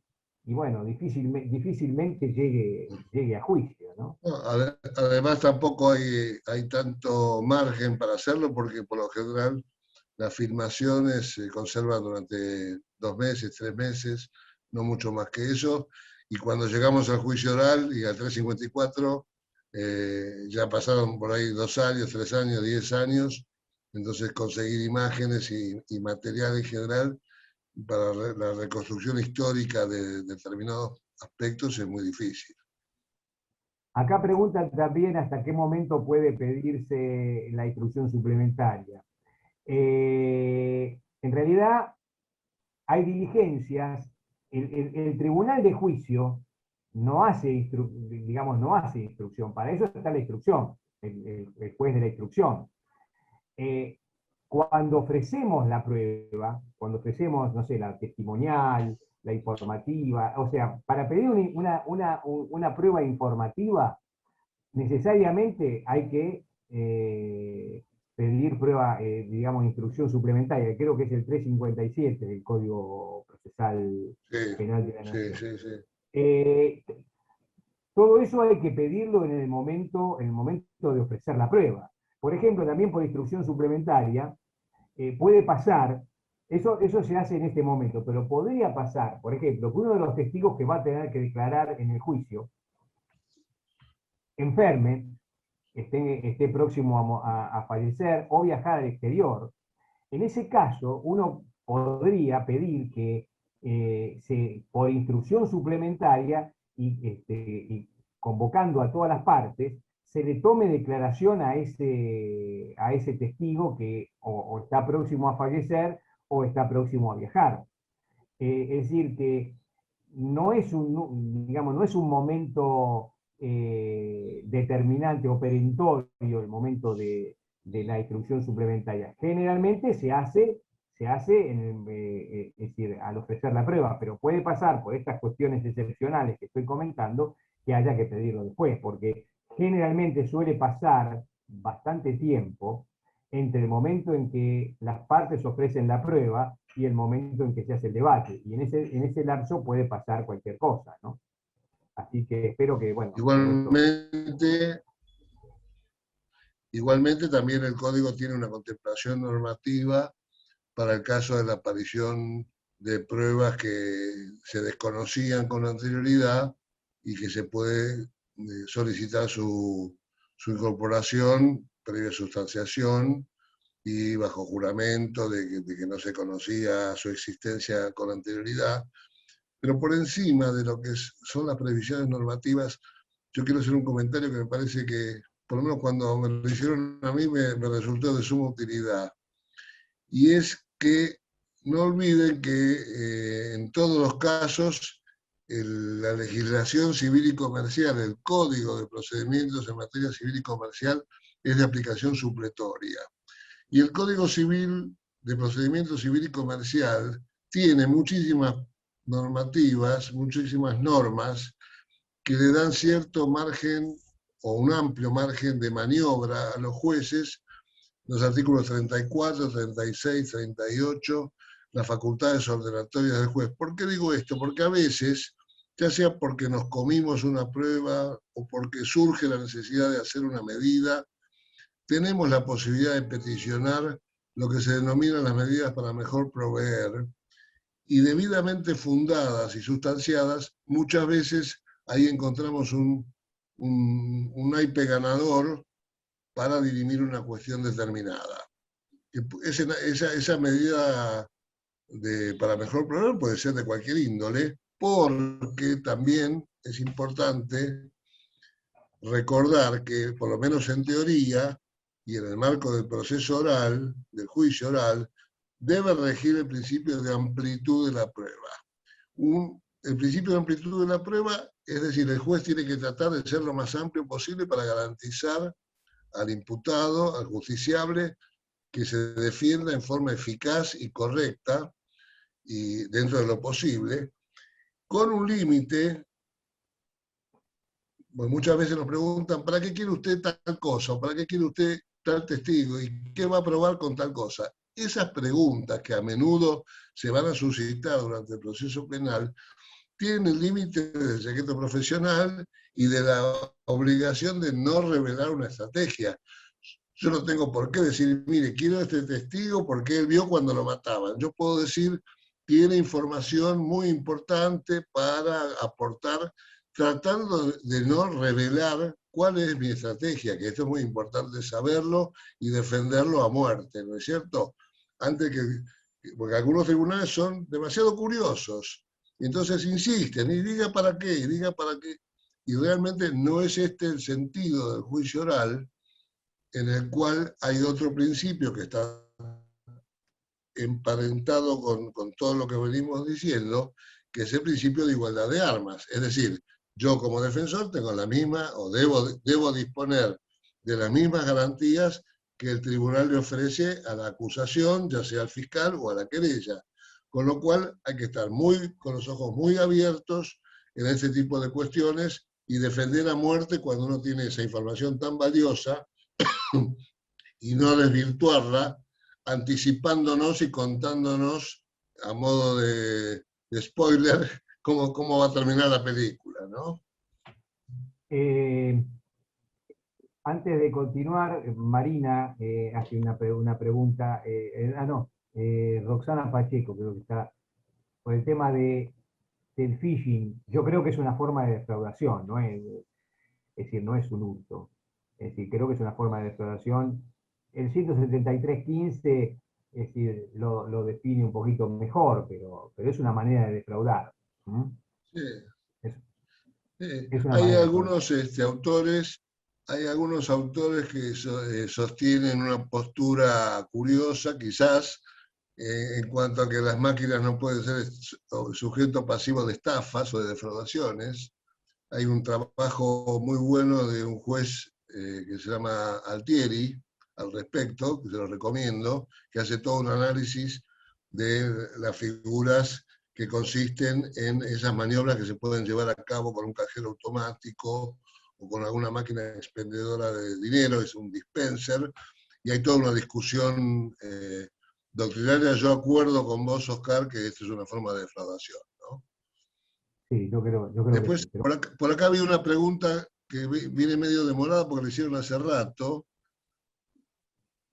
S2: bueno, difícilmente llegue a juicio, ¿no?
S3: No, además tampoco hay tanto margen para hacerlo porque por lo general las filmaciones se conservan durante 2 meses, 3 meses, no mucho más que eso, y cuando llegamos al juicio oral y al 354, ya pasaron por ahí 2 años, 3 años, 10 años, entonces conseguir imágenes y material en general para la reconstrucción histórica de determinados aspectos es muy difícil.
S2: Acá preguntan también hasta qué momento puede pedirse la instrucción suplementaria. En realidad, hay diligencias. El tribunal de juicio no hace, digamos, no hace instrucción. Para eso está la instrucción, el juez de la instrucción. Cuando ofrecemos la prueba, cuando ofrecemos, no sé, la testimonial, la informativa, o sea, para pedir una prueba informativa, necesariamente hay que pedir prueba, digamos, instrucción suplementaria, creo que es el 357 del Código Procesal
S3: Sí,
S2: Penal de la
S3: sí,
S2: Nación.
S3: sí, sí.
S2: Eh, Todo eso hay que pedirlo en el momento de ofrecer la prueba. Por ejemplo, también por instrucción suplementaria, puede pasar, eso se hace en este momento, pero podría pasar, por ejemplo, que uno de los testigos que va a tener que declarar en el juicio enferme, esté próximo a fallecer o viajar al exterior. En ese caso, uno podría pedir que por instrucción suplementaria y convocando a todas las partes, se le tome declaración a ese testigo que o está próximo a fallecer o está próximo a viajar. Es decir, que digamos, no es un momento determinante o perentorio el momento de la instrucción suplementaria. Generalmente se hace es decir, al ofrecer la prueba, pero puede pasar por estas cuestiones excepcionales que estoy comentando que haya que pedirlo después, porque generalmente suele pasar bastante tiempo entre el momento en que las partes ofrecen la prueba y el momento en que se hace el debate. Y en ese lapso puede pasar cualquier cosa, ¿no? Así que espero que, bueno, todo esto...
S3: Igualmente también el código tiene una contemplación normativa para el caso de la aparición de pruebas que se desconocían con anterioridad y que se puede solicitar su incorporación previa sustanciación y bajo juramento de que no se conocía su existencia con anterioridad. Pero por encima de lo que son las previsiones normativas, yo quiero hacer un comentario que me parece que, por lo menos cuando me lo hicieron a mí, me resultó de suma utilidad. Y es que no olviden que en todos los casos la legislación civil y comercial, el Código de Procedimientos en materia civil y comercial, es de aplicación supletoria. Y el Código Civil de Procedimiento Civil y Comercial tiene muchísimas normativas, muchísimas normas que le dan cierto margen o un amplio margen de maniobra a los jueces, los artículos 34, 36, 38, las facultades ordenatorias del juez. ¿Por qué digo esto? Porque a veces, ya sea porque nos comimos una prueba o porque surge la necesidad de hacer una medida, tenemos la posibilidad de peticionar lo que se denominan las medidas para mejor proveer, y debidamente fundadas y sustanciadas, muchas veces ahí encontramos un naipe ganador para dirimir una cuestión determinada. Esa medida para mejor proveer puede ser de cualquier índole, porque también es importante recordar que, por lo menos en teoría, y en el marco del proceso oral, del juicio oral, debe regir el principio de amplitud de la prueba. El principio de amplitud de la prueba, es decir, el juez tiene que tratar de ser lo más amplio posible para garantizar al imputado, al justiciable, que se defienda en forma eficaz y correcta, y dentro de lo posible, con un límite. Pues muchas veces nos preguntan, ¿para qué quiere usted tal cosa? ¿O para qué quiere usted tal testigo? ¿Y qué va a probar con tal cosa? Esas preguntas que a menudo se van a suscitar durante el proceso penal tienen el límite del secreto profesional y de la obligación de no revelar una estrategia. Yo no tengo por qué decir, mire, quiero a este testigo porque él vio cuando lo mataban. Yo puedo decir, tiene información muy importante para aportar, tratando de no revelar cuál es mi estrategia, que esto es muy importante saberlo y defenderlo a muerte, ¿no es cierto? Porque algunos tribunales son demasiado curiosos, y entonces insisten, y diga para qué, y diga para qué. Y realmente no es este el sentido del juicio oral, en el cual hay otro principio que está emparentado con todo lo que venimos diciendo, que es el principio de igualdad de armas. Es decir, yo como defensor tengo la misma, o debo disponer de las mismas garantías que el tribunal le ofrece a la acusación, ya sea al fiscal o a la querella. Con lo cual hay que estar con los ojos muy abiertos en este tipo de cuestiones y defender a muerte cuando uno tiene esa información tan valiosa y no desvirtuarla, anticipándonos y contándonos a modo de spoiler cómo va a terminar la película, ¿no?
S2: Antes de continuar, Marina hace una pregunta. Roxana Pacheco, creo que está, por el tema del phishing. Yo creo que es una forma de defraudación, ¿no? Es decir, no es un hurto. Es decir, creo que es una forma de defraudación. El 173.15, es decir, lo define un poquito mejor, pero es una manera de defraudar. ¿Mm?
S3: Sí.
S2: Es,
S3: Sí.
S2: es una
S3: Hay
S2: manera de defraudar.
S3: algunos autores que sostienen una postura curiosa, quizás, en cuanto a que las máquinas no pueden ser sujeto pasivo de estafas o de defraudaciones. Hay un trabajo muy bueno de un juez que se llama Altieri al respecto, que se lo recomiendo, que hace todo un análisis de las figuras que consisten en esas maniobras que se pueden llevar a cabo con un cajero automático o con alguna máquina expendedora de dinero, es un dispenser, y hay toda una discusión doctrinaria. Yo acuerdo con vos, Oscar, que esta es una forma de defraudación, ¿no?
S2: Sí, yo creo que
S3: Después,
S2: sí. Pero
S3: por acá había una pregunta que viene medio demorada porque la hicieron hace rato.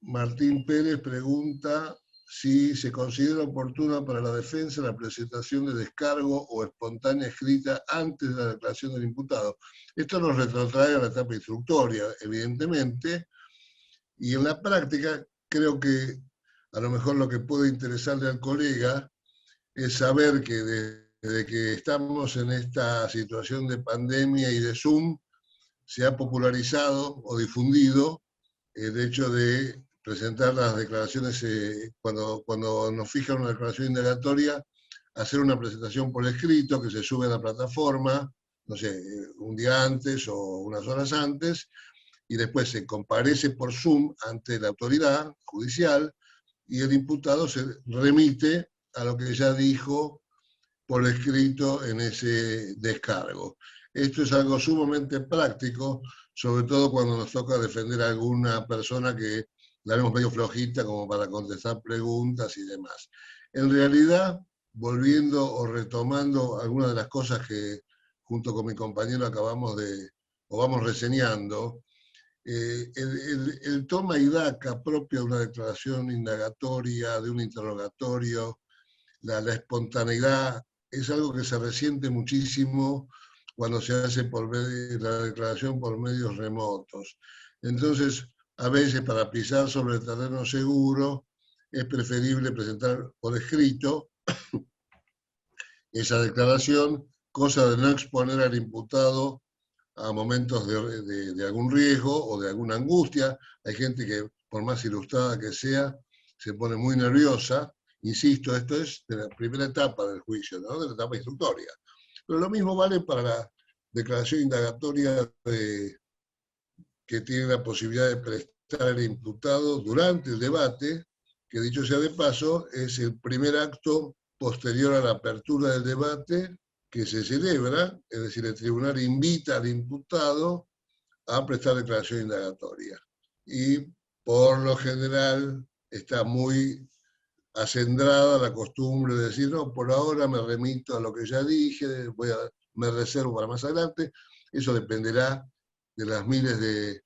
S3: Martín Pérez pregunta si se considera oportuna para la defensa la presentación de descargo o espontánea escrita antes de la declaración del imputado. Esto nos retrotrae a la etapa instructoria, evidentemente, y en la práctica creo que a lo mejor lo que puede interesarle al colega es saber que desde que estamos en esta situación de pandemia y de Zoom, se ha popularizado o difundido el hecho de presentar las declaraciones, cuando nos fijan una declaración indagatoria, hacer una presentación por escrito que se sube a la plataforma, no sé, un día antes o unas horas antes, y después se comparece por Zoom ante la autoridad judicial y el imputado se remite a lo que ya dijo por escrito en ese descargo. Esto es algo sumamente práctico, sobre todo cuando nos toca defender a alguna persona que la vemos medio flojita como para contestar preguntas y demás. En realidad, volviendo o retomando algunas de las cosas que junto con mi compañero vamos reseñando, el toma y daca propio de una declaración indagatoria, de un interrogatorio, la espontaneidad, es algo que se resiente muchísimo cuando se hace la declaración por medios remotos. Entonces, a veces para pisar sobre el terreno seguro, es preferible presentar por escrito esa declaración, cosa de no exponer al imputado a momentos de algún riesgo o de alguna angustia. Hay gente que, por más ilustrada que sea, se pone muy nerviosa. Insisto, esto es de la primera etapa del juicio, ¿no? De la etapa instructoria. Pero lo mismo vale para la declaración indagatoria que tiene la posibilidad de prestar el imputado durante el debate, que dicho sea de paso, es el primer acto posterior a la apertura del debate que se celebra, es decir, el tribunal invita al imputado a prestar declaración indagatoria. Y por lo general está muy acendrada la costumbre de decir, no, por ahora me remito a lo que ya dije, me reservo para más adelante. Eso dependerá de las miles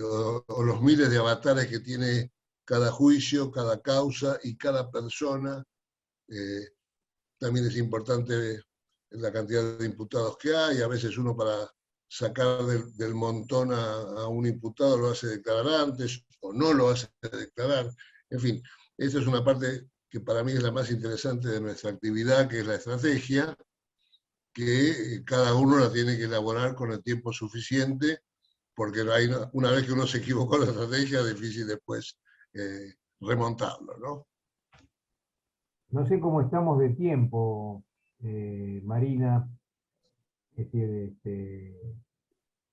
S3: o los miles de avatares que tiene cada juicio, cada causa y cada persona. También es importante la cantidad de imputados que hay. A veces uno, para sacar del montón a un imputado, lo hace declarar antes o no lo hace declarar. En fin, esta es una parte que para mí es la más interesante de nuestra actividad, que es la estrategia, que cada uno la tiene que elaborar con el tiempo suficiente, porque una vez que uno se equivocó en la estrategia, es difícil después remontarlo, ¿no?
S2: no sé cómo estamos de tiempo, Marina. Es decir,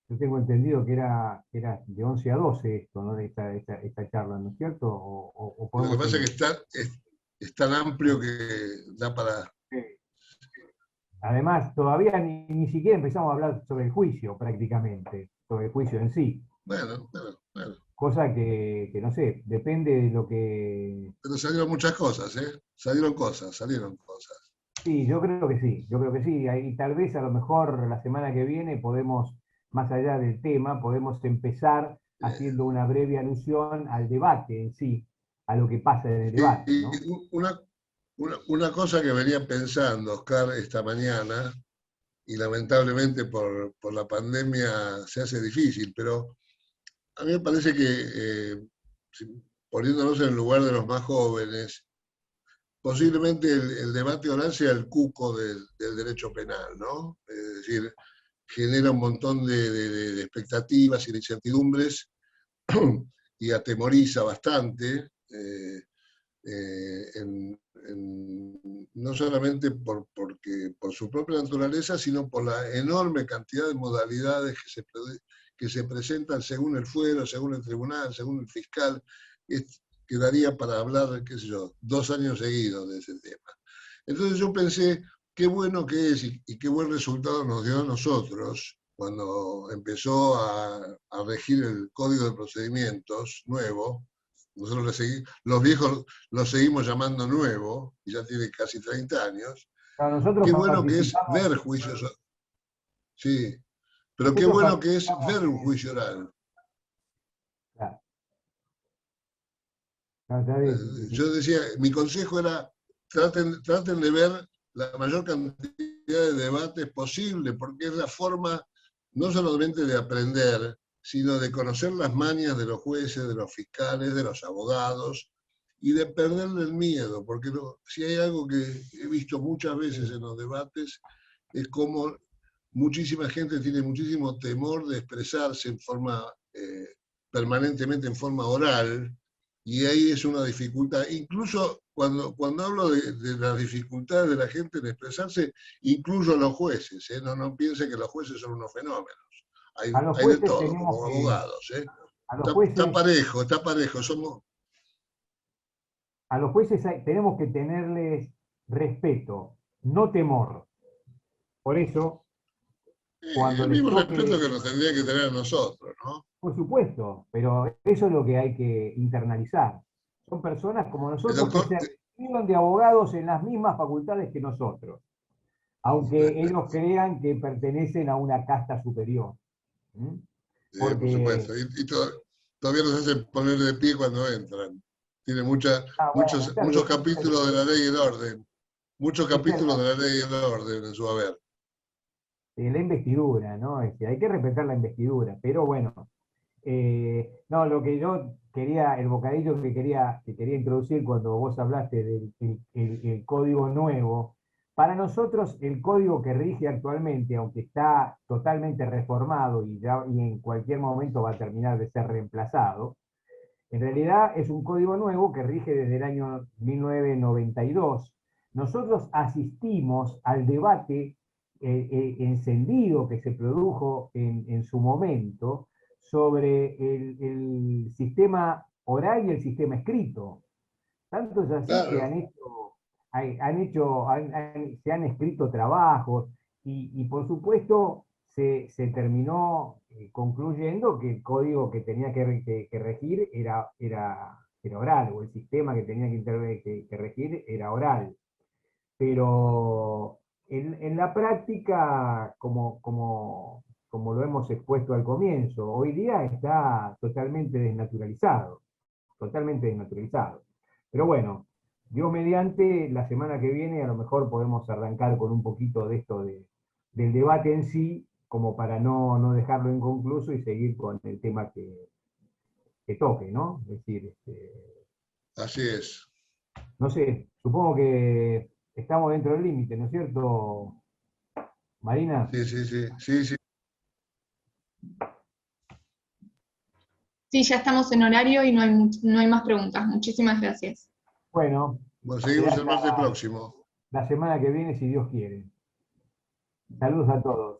S2: yo tengo entendido que era de 11 a 12 esto, ¿no? Esta charla, ¿no es cierto? O
S3: Lo que
S2: podemos
S3: pasa es
S2: seguir.
S3: que es tan amplio que da para...
S2: Sí. Además, todavía ni siquiera empezamos a hablar sobre el juicio, prácticamente, sobre el juicio en sí.
S3: Bueno, bueno, bueno.
S2: cosa que no sé, depende de lo que...
S3: Pero salieron muchas cosas, ¿eh? Salieron cosas, salieron cosas.
S2: Sí, yo creo que sí, yo creo que sí. Y tal vez a lo mejor la semana que viene podemos, más allá del tema, podemos empezar
S3: Eh,
S2: haciendo una breve alusión al debate en sí, a lo que pasa en el debate,
S3: y
S2: ¿no?
S3: una cosa que venía pensando, Oscar, esta mañana, y lamentablemente por la pandemia se hace difícil, pero a mí me parece que, poniéndonos en el lugar de los más jóvenes, posiblemente el debate oral sea el cuco del derecho penal, ¿no? Es decir, genera un montón de expectativas y de incertidumbres y atemoriza bastante, no solamente porque, por su propia naturaleza, sino por la enorme cantidad de modalidades que se presentan según el fuero, según el tribunal, según el fiscal. Quedaría para hablar, qué sé yo, 2 años seguidos de ese tema. Entonces yo pensé, qué bueno que es y qué buen resultado nos dio a nosotros cuando empezó a regir el Código de Procedimientos nuevo. Nosotros los viejos lo seguimos llamando nuevo, y ya tiene casi 30 años.
S2: Claro, nosotros
S3: Qué bueno que es
S2: participamos,
S3: ver juicios, sí, pero qué
S2: nosotros
S3: bueno que es
S2: participamos
S3: ver un
S2: de...
S3: juicio oral.
S2: Claro, claro, está bien,
S3: Yo decía, mi consejo era, traten de ver la mayor cantidad de debates posible, porque es la forma no solamente de aprender, sino de conocer las mañas de los jueces, de los fiscales, de los abogados, y de perderle el miedo, porque si hay algo que he visto muchas veces
S2: sí.
S3: en los debates, es como muchísima gente tiene muchísimo temor de expresarse en forma, permanentemente en forma oral, y ahí es una dificultad. Incluso cuando hablo de las dificultades de la gente en expresarse, incluyo a los jueces, ¿eh? No piensen que los jueces son unos fenómenos.
S2: A los
S3: Hay de
S2: jueces
S3: todo,
S2: tenemos
S3: como
S2: que,
S3: abogados. ¿Eh?
S2: a los
S3: Está
S2: jueces,
S3: parejo, está parejo.
S2: a los jueces tenemos que tenerles respeto, no temor. Por eso, cuando
S3: El
S2: les
S3: mismo respeto
S2: toque,
S3: que nos tendría que tener a nosotros, ¿no?
S2: por supuesto, pero eso es lo que hay que internalizar. Son personas como
S3: El
S2: nosotros que
S3: doctor,
S2: se recibieron de abogados en las mismas facultades que nosotros, aunque ellos crean que pertenecen a una casta superior. ¿Mm?
S3: por supuesto,
S2: Porque,
S3: todavía nos hacen poner de pie cuando entran. Tiene
S2: bueno, está
S3: muchos
S2: bien,
S3: capítulos de la ley y el orden, muchos
S2: esa es
S3: capítulos de la ley y el orden en su haber.
S2: la investidura, ¿no? Hay que respetar la investidura, pero bueno, no, lo que yo quería, el bocadillo que quería introducir cuando vos hablaste del el código nuevo, para nosotros el código que rige actualmente, aunque está totalmente reformado y en cualquier momento va a terminar de ser reemplazado, en realidad es un código nuevo que rige desde el año 1992. Nosotros asistimos al debate encendido que se produjo en su momento sobre el sistema oral y el sistema escrito. Tanto es así que
S3: Claro,
S2: se han escrito trabajos y por supuesto se terminó concluyendo que el código que tenía que regir era oral, o el sistema que tenía que regir era oral. Pero en la práctica, como lo hemos expuesto al comienzo, hoy día está totalmente desnaturalizado, totalmente desnaturalizado. Pero bueno, Dios mediante, la semana que viene a lo mejor podemos arrancar con un poquito de esto del debate en sí, como para no dejarlo inconcluso y seguir con el tema que toque, ¿no? Es decir,
S3: así es.
S2: no sé, supongo que estamos dentro del límite, ¿no es cierto, Marina?
S3: Sí, sí, sí, sí, sí.
S4: Sí, ya estamos en horario y no hay más preguntas. Muchísimas gracias.
S2: Bueno,
S3: Bueno,
S2: será
S3: seguimos el
S2: hasta
S3: martes próximo.
S2: la semana que viene, si Dios quiere. Saludos a todos.